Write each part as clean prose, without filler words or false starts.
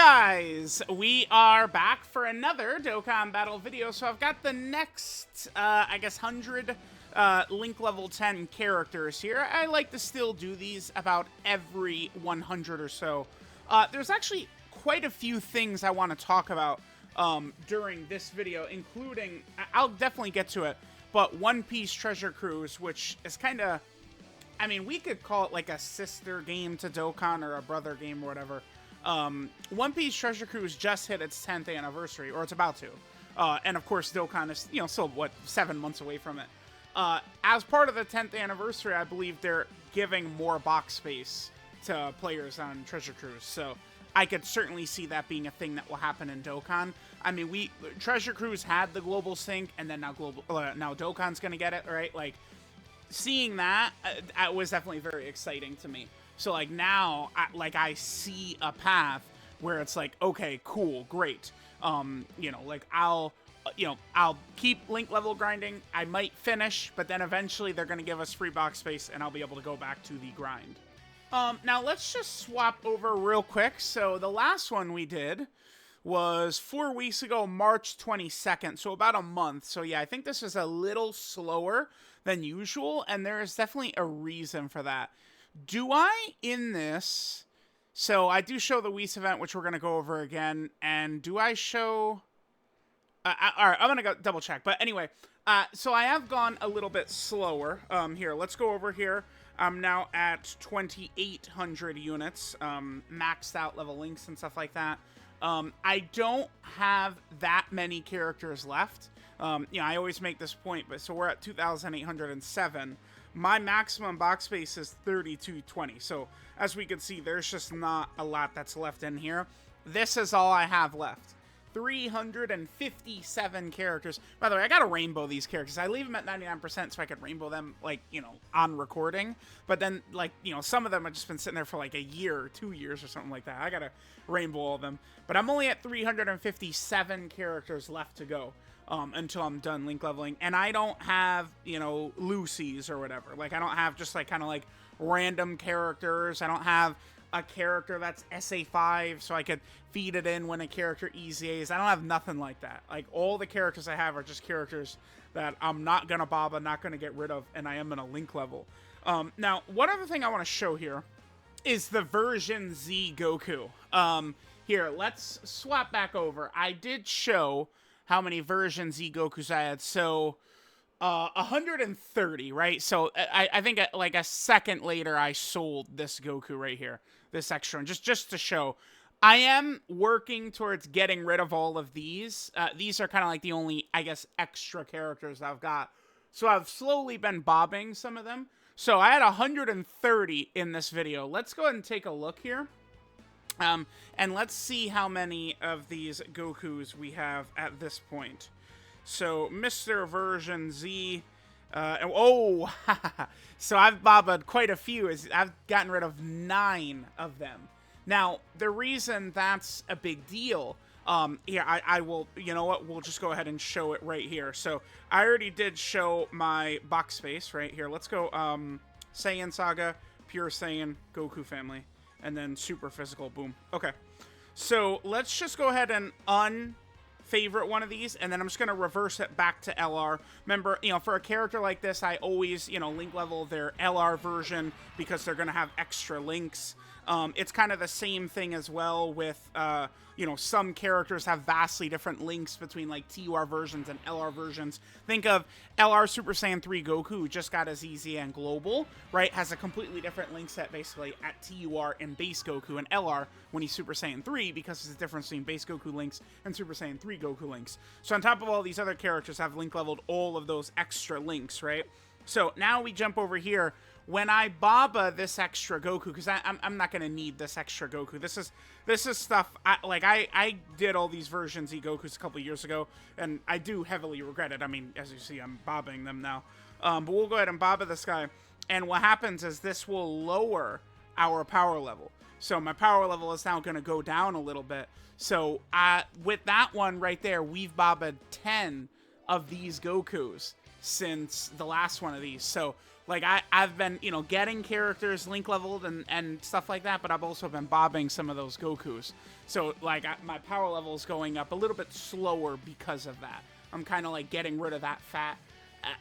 Guys? We are back for another Dokkan battle video. So I've got the next, I guess, 100 Link level 10 characters here. I like to still do these about every 100 or so. There's actually quite a few things I want to talk about during this video, including, I'll definitely get to it, but One Piece Treasure Cruise, which is kind of, I mean, we could call it like a sister game to Dokkan or a brother game or whatever. One Piece Treasure Cruise just hit its 10th anniversary, or it's about to. And of course, Dokkan is, still, what, 7 months away from it. As part of the 10th anniversary, I believe they're giving more box space to players on Treasure Cruise. So I could certainly see that being a thing that will happen in Dokkan. I mean, Treasure Cruise had the global sync, and then now now Dokkan's gonna get it, right? Like, seeing that was definitely very exciting to me. So, like, now, I see a path where it's like, okay, cool, great. Like, I'll keep Link level grinding. I might finish, but then eventually they're going to give us free box space, and I'll be able to go back to the grind. Now, let's just swap over real quick. So, the last one we did was 4 weeks ago, March 22nd, so about a month. So, yeah, I think this is a little slower than usual, and there is definitely a reason for that. Do I, in this, so I do show the Whis event, which we're going to go over again, and do I show, all right, I'm going to go double check, but anyway, so I have gone a little bit slower. Here, let's go over here. I'm now at 2,800 units, maxed out level links and stuff like that. I don't have that many characters left. I always make this point, but so we're at 2,807. My maximum box space is 3,220. So as we can see, there's just not a lot that's left in here. This is all I have left. 357 characters. By the way, I gotta rainbow these characters. I leave them at 99% so I could rainbow them, like, on recording. But then, like, some of them have just been sitting there for like a year or 2 years or something like that. I gotta rainbow all of them. But I'm only at 357 characters left to go. Until I'm done link leveling. And I don't have, Lucy's or whatever. Like, I don't have just, like, kind of, like, random characters. I don't have a character that's SA5 so I could feed it in when a character EZAs. I don't have nothing like that. Like, all the characters I have are just characters that I'm not going to Baba, not going to get rid of, and I am going to link level. Now, one other thing I want to show here is the version Z Goku. Here, let's swap back over. I did show how many versions Z Gokus I had. So 130, right? So I think like a second later I sold this Goku right here, this extra one, just to show. I am working towards getting rid of all of these. These are kind of like the only, I guess, extra characters I've got. So I've slowly been bobbing some of them. So I had 130 in this video. Let's go ahead and take a look here. And let's see how many of these Gokus we have at this point. So, Mr. Version Z, so I've bobbed quite a few. I've gotten rid of 9 of them. Now, the reason that's a big deal, I will, you know what, we'll just go ahead and show it right here. So, I already did show my box space right here. Let's go, Saiyan Saga, Pure Saiyan, Goku Family. And then super physical, boom. Okay, so let's just go ahead and unfavorite one of these, and then I'm just going to reverse it back to LR. Remember, for a character like this, I always, link level their LR version because they're going to have extra links. It's kind of the same thing as well with, some characters have vastly different links between, like, TUR versions and LR versions. Think of LR Super Saiyan 3 Goku, who just got his EZ and Global, right? Has a completely different link set, basically, at TUR and Base Goku and LR when he's Super Saiyan 3, because there's a difference between Base Goku links and Super Saiyan 3 Goku links. So on top of all these other characters, I've link leveled all of those extra links, right? So now we jump over here. When I Baba this extra Goku, because I'm not going to need this extra Goku. This is stuff, I did all these versions Z Gokus a couple years ago, and I do heavily regret it. I mean, as you see, I'm bobbing them now. But we'll go ahead and Baba this guy. And what happens is this will lower our power level. So my power level is now going to go down a little bit. So with that one right there, we've Baba'd 10 of these Gokus. since the last one of these. So, like, I've been, you know, getting characters link leveled and stuff like that, but I've also been bobbing some of those Gokus. So, like, my power level is going up a little bit slower because of that. I'm kind of, like, getting rid of that fat.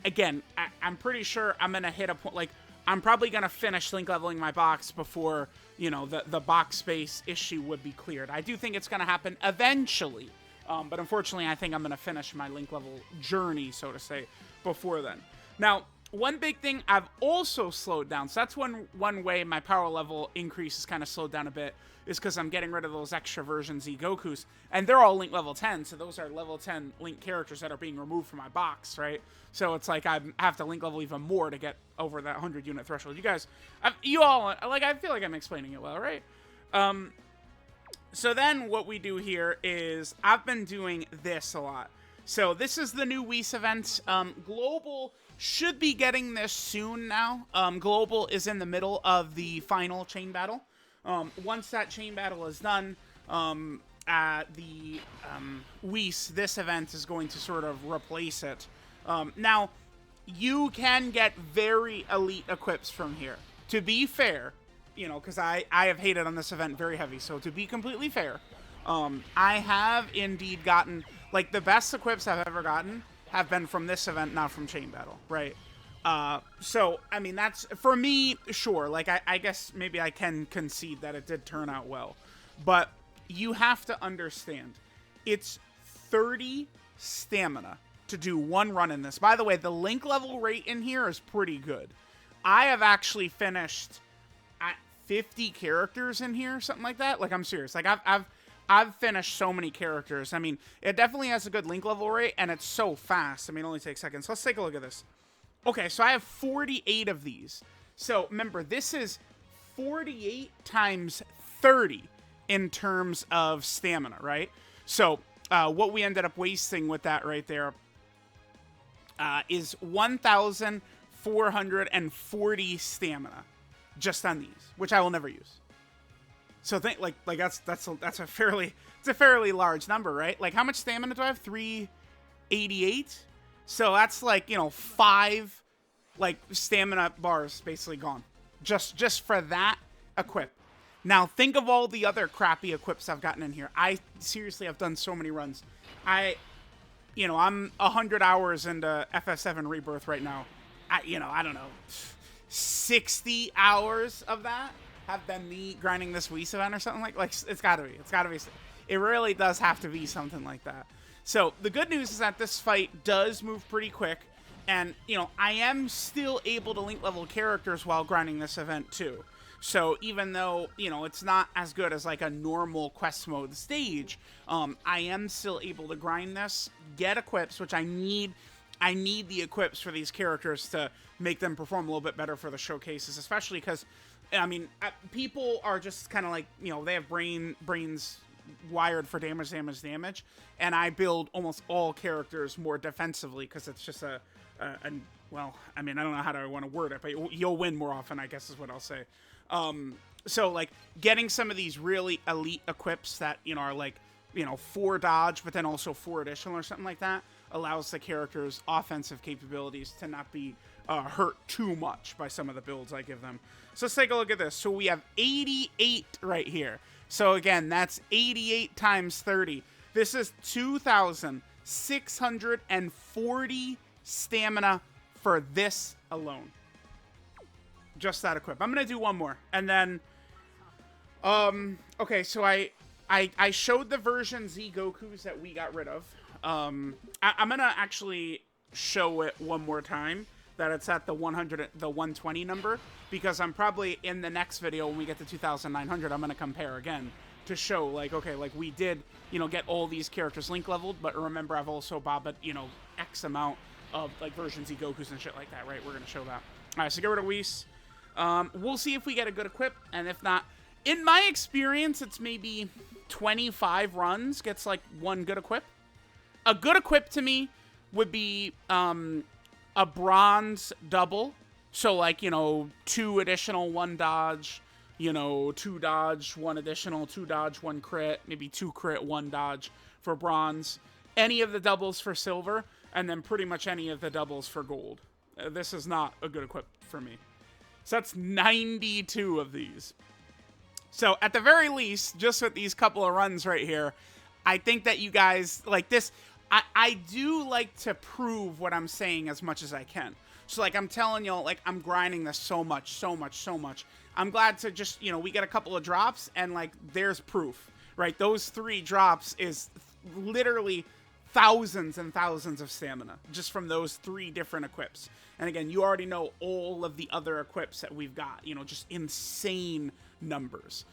Again, I'm pretty sure I'm going to hit a point, like, I'm probably going to finish link leveling my box before, you know, the box space issue would be cleared. I do think it's going to happen eventually, but unfortunately, I think I'm going to finish my link level journey, so to say, before then. Now, one big thing I've also slowed down, so that's one way my power level increase is kind of slowed down a bit, is because I'm getting rid of those extra version Z Gokus, and they're all link level 10, so those are level 10 link characters that are being removed from my box, right? So it's like I have to link level even more to get over that 100 unit threshold. You guys, you all, like, I feel like I'm explaining it well, right? So then what we do here is I've been doing this a lot. So this is the new Whis event. Global should be getting this soon now. Global is in the middle of the final chain battle. Once that chain battle is done, the Whis, this event is going to sort of replace it. Now, you can get very elite equips from here. To be fair, you know, because I have hated on this event very heavy, so to be completely fair, I have indeed gotten, like, the best equips I've ever gotten have been from this event, not from Chain Battle, right? So, I mean, that's, for me, sure, like, I guess maybe I can concede that it did turn out well, but you have to understand, it's 30 stamina to do one run in this. By the way, the link level rate in here is pretty good. I have actually finished at 50 characters in here, something like that. Like, I'm serious. Like, I've finished so many characters. I mean, it definitely has a good link level rate, and it's so fast. I mean, it only takes seconds. Let's take a look at this. Okay, so I have 48 of these. So, remember, this is 48 times 30 in terms of stamina, right? So, what we ended up wasting with that right there is 1,440 stamina just on these, which I will never use. So think like that's a fairly large number, right? Like, how much stamina do I have? 388. So that's, like, you know, 5 like stamina bars basically gone just for that equip. Now think of all the other crappy equips I've gotten in here. I seriously have done so many runs. You know, I'm 100 hours into FF7 Rebirth right now. I don't know, 60 hours of that have been me grinding this Whis event or something like it's gotta be. It really does have to be something like that. So the good news is that this fight does move pretty quick, and, you know, I am still able to link level characters while grinding this event too. So even though, you know, it's not as good as like a normal quest mode stage, I am still able to grind this, get equips, which I need the equips for these characters to make them perform a little bit better for the showcases, especially because, I mean, people are just kind of like, you know, they have brains wired for damage, and I build almost all characters more defensively because it's just well, I mean, I don't know how I want to word it, but you'll win more often, I guess is what I'll say. So, like, getting some of these really elite equips that, you know, are like, you know, 4 dodge, but then also 4 additional or something like that, allows the character's offensive capabilities to not be hurt too much by some of the builds I give them. So let's take a look at this. So we have 88 right here. So again, that's 88 times 30. This is 2,640 stamina for this alone. Just that equip. I'm going to do one more. And then, okay, so I showed the version Z Gokus that we got rid of. I'm going to actually show it one more time, that it's at the 120 number, because I'm probably in the next video when we get to 2,900, I'm going to compare again to show, like, okay, like, we did, you know, get all these characters link leveled, but remember, I've also bobbed, you know, X amount of, like, version Z Gokus and shit like that, right? We're going to show that. All right, so get rid of Whis. We'll see if we get a good equip, and if not, in my experience, it's maybe 25 runs gets, like, one good equip. A good equip to me would be a bronze double. So, like, you know, 2 additional, 1 dodge, you know, 2 dodge, 1 additional, 2 dodge, 1 crit, maybe 2 crit, 1 dodge for bronze. Any of the doubles for silver. and then pretty much any of the doubles for gold. This is not a good equip for me. So that's 92 of these. So at the very least, just with these couple of runs right here, I think that you guys, like this, I do like to prove what I'm saying as much as I can. So like I'm telling you, like I'm grinding this so much. I'm glad to just, you know, we get a couple of drops and like there's proof, right? Those 3 drops is literally thousands and thousands of stamina just from those 3 different equips. And again, you already know all of the other equips that we've got, you know, just insane numbers.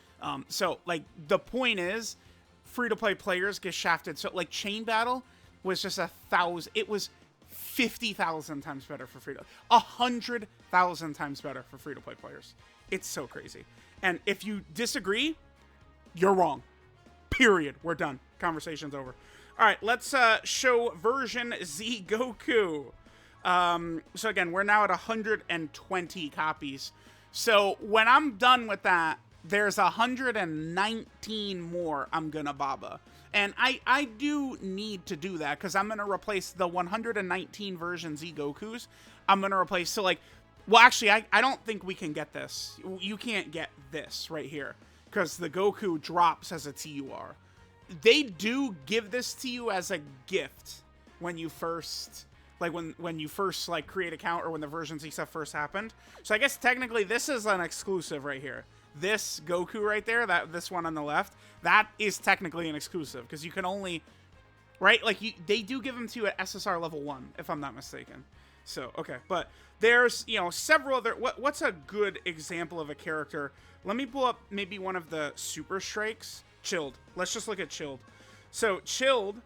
So like the point is, free-to-play players get shafted. So like Chain Battle was just 1,000. It was 50,000 times better for free-to-play. 100,000 times better for free-to-play players. It's so crazy. And if you disagree, you're wrong. Period. We're done. Conversation's over. All right, let's show version Z Goku. So again, we're now at 120 copies. So when I'm done with that, there's 119 more I'm gonna baba. And I do need to do that because I'm gonna replace the 119 version Z Gokus. I'm gonna replace, so like, well actually I don't think we can get this. You can't get this right here because the Goku drops as a TUR. They do give this to you as a gift when you first, like when you first like create an account or when the version Z stuff first happened. So I guess technically this is an exclusive right here. This Goku right there, this one on the left, that is technically an exclusive because you can only, right? Like they do give them to you at SSR level 1 if I'm not mistaken. So okay, but there's, you know, several other. What's a good example of a character? Let me pull up maybe one of the Super Strikes. Chilled. Let's just look at Chilled. So Chilled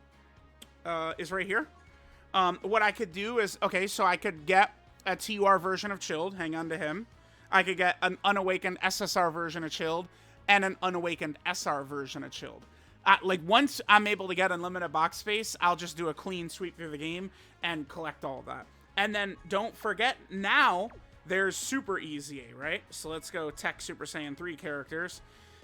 is right here. What I could do is, okay, so I could get a TUR version of Chilled. Hang on to him. I could get an unawakened SSR version of Chilled and an unawakened SR version of Chilled. Like once I'm able to get unlimited box space, I'll just do a clean sweep through the game and collect all of that. And then don't forget, now there's Super EZA, right? So let's go Tech Super Saiyan 3 characters.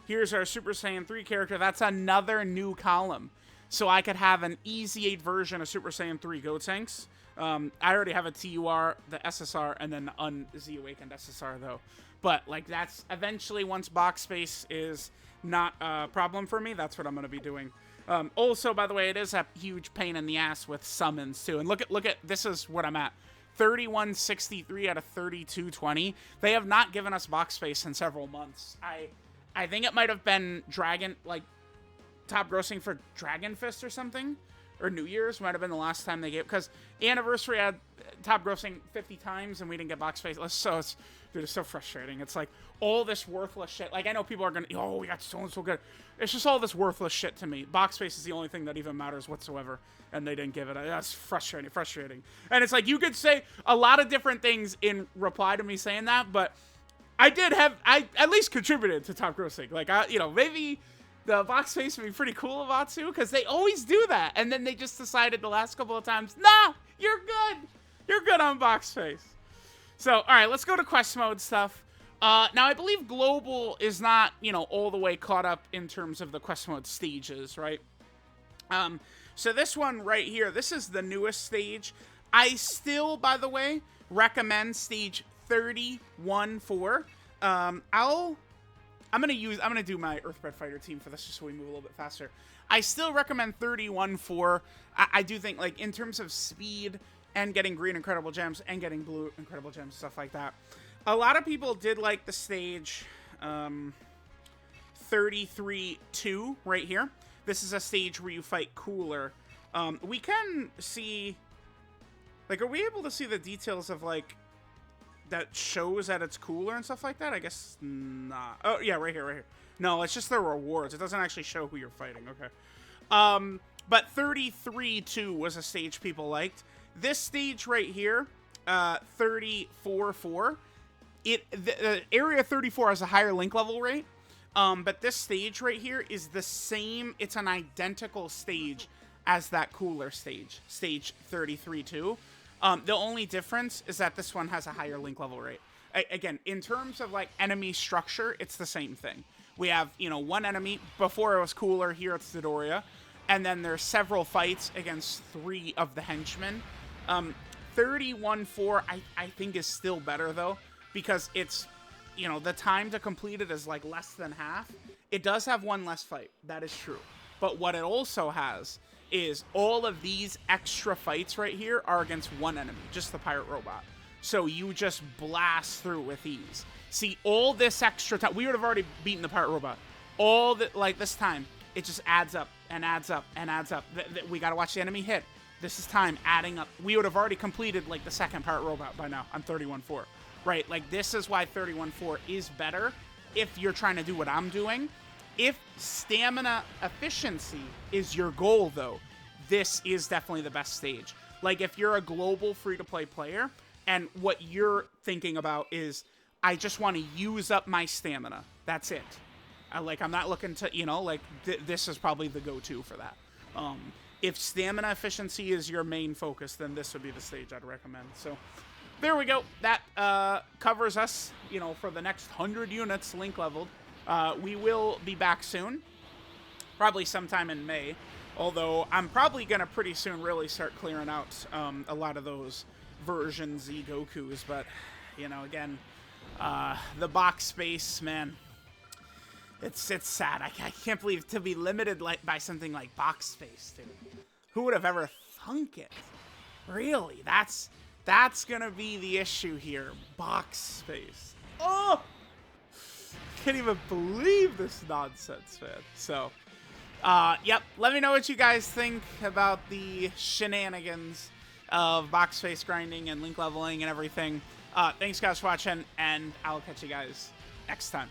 Here's our Super Saiyan 3 character. That's another new column. So I could have an EZ8 version of Super Saiyan 3 Gotenks. I already have a TUR, the SSR, and then the un-Z Awakened SSR, though. But, like, that's eventually, once box space is not a problem for me, that's what I'm going to be doing. Also, by the way, it is a huge pain in the ass with summons, too. And look at, this is what I'm at. 3163 out of 3220. They have not given us box space in several months. I think it might have been top grossing for Dragon Fist or something, or New Year's might have been the last time they gave, because Anniversary had top grossing 50 times and we didn't get box space. Dude, it's so frustrating. It's like all this worthless shit. Like, I know people are gonna, oh, we got so good. It's just all this worthless shit to me. Box space is the only thing that even matters whatsoever, and they didn't give it. That's frustrating. And it's like, you could say a lot of different things in reply to me saying that, but I at least contributed to top grossing. Like, maybe the box space would be pretty cool about too, because they always do that. And then they just decided the last couple of times, nah, you're good. You're good on box space. So, all right, let's go to quest mode stuff. Now, I believe Global is not, all the way caught up in terms of the quest mode stages, right? So this one right here, this is the newest stage. I still, by the way, recommend stage 31-4. I'm gonna do my Earthbred Fighter team for this just so we move a little bit faster. I still recommend 31-4. I do think, like, in terms of speed and getting green Incredible Gems and getting blue Incredible Gems, stuff like that. A lot of people did like the stage 33-2 right here. This is a stage where you fight Cooler. We can see, like, are we able to see the details of, like, that shows that it's Cooler and stuff like that? I guess not. Oh, yeah, right here. No, it's just the rewards. It doesn't actually show who you're fighting. Okay. But 33-2 was a stage people liked. This stage right here, 34-4, the area 34 has a higher link level rate. But this stage right here is the same. It's an identical stage as that Cooler stage, stage 33-2. The only difference is that this one has a higher link level rate. Again, in terms of, like, enemy structure, it's the same thing. We have, one enemy. Before it was Cooler, here it's Dodoria. and then there's several fights against 3 of the henchmen. 31-4, I think is still better, though, because it's, you know, the time to complete it is like less than half. It does have 1 less fight. That is true. But what it also has is all of these extra fights right here are against 1 enemy, just the pirate robot. So you just blast through with ease. See, all this extra time, we would have already beaten the pirate robot. All that, like, this time, it just adds up and adds up and adds up. We got to watch the enemy hit. This is time adding up. We would have already completed, like, the second pirate robot by now. I'm 31-4. Right? Like, this is why 31-4 is better if you're trying to do what I'm doing. If stamina efficiency is your goal, though, this is definitely the best stage. Like, if you're a global free-to-play player, and what you're thinking about is, I just want to use up my stamina. That's it. Like, I'm not looking to, you know, like, this is probably the go-to for that. If stamina efficiency is your main focus, then this would be the stage I'd recommend. So, there we go. That covers us, you know, for the next 100 units link leveled. We will be back soon, probably sometime in May, although I'm probably going to pretty soon really start clearing out a lot of those version Z Gokus, but, you know, again, the box space, man, it's sad. I can't believe to be limited by something like box space, dude. Who would have ever thunk it? Really, that's gonna be the issue here, box space. Oh! Can't even believe this nonsense, man. So, yep, let me know what you guys think about the shenanigans of box space grinding and link leveling and everything. Thanks guys for watching, and I'll catch you guys next time.